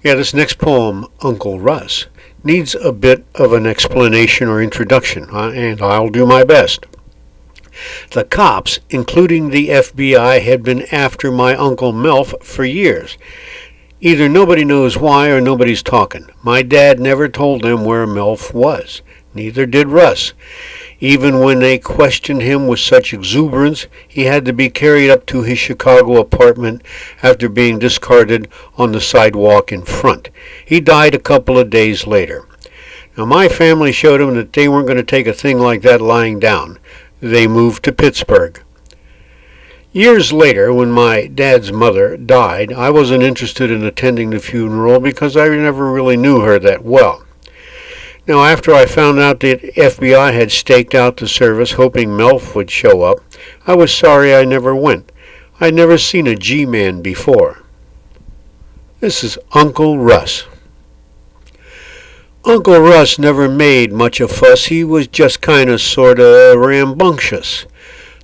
Yeah, this next poem, Uncle Russ, needs a bit of an explanation or introduction, and I'll do my best. The cops, including the FBI, had been after my Uncle Melf for years. Either nobody knows why or nobody's talking. My dad never told them where Melf was. Neither did Russ. Even when they questioned him with such exuberance, he had to be carried up to his Chicago apartment after being discarded on the sidewalk in front. He died a couple of days later. Now, my family showed him that they weren't going to take a thing like that lying down. They moved to Pittsburgh. Years later, when my dad's mother died, I wasn't interested in attending the funeral because I never really knew her that well. Now, after I found out that FBI had staked out the service hoping Melf would show up, I was sorry I never went. I'd never seen a G-man before. This is Uncle Russ. Uncle Russ never made much of fuss. He was just kinda sorta rambunctious.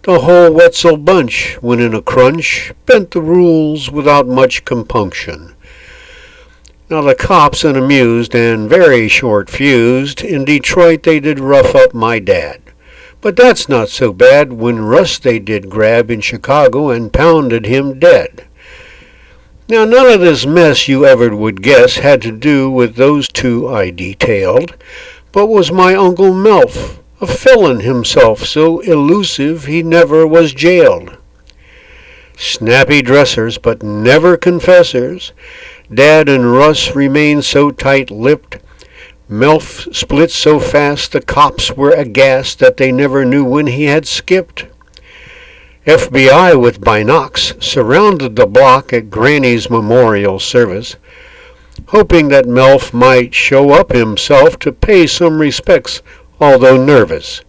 The whole Wetzel bunch, when in a crunch, bent the rules without much compunction. Now the cops, unamused and very short-fused, in Detroit they did rough up my dad. But that's not so bad when Russ they did grab in Chicago and pounded him dead. Now none of this mess you ever would guess had to do with those two I detailed, but was my Uncle Melf, a felon himself, so elusive he never was jailed. Snappy dressers, but never confessors. Dad and Russ remained so tight-lipped. Melf split so fast the cops were aghast that they never knew when he had skipped. FBI with binocs surrounded the block at Granny's memorial service, hoping that Melf might show up himself to pay some respects, although nervous.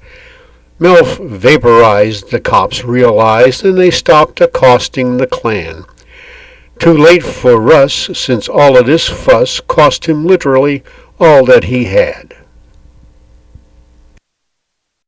Melf vaporized, the cops realized, and they stopped accosting the Klan. Too late for Russ, since all of this fuss cost him literally all that he had.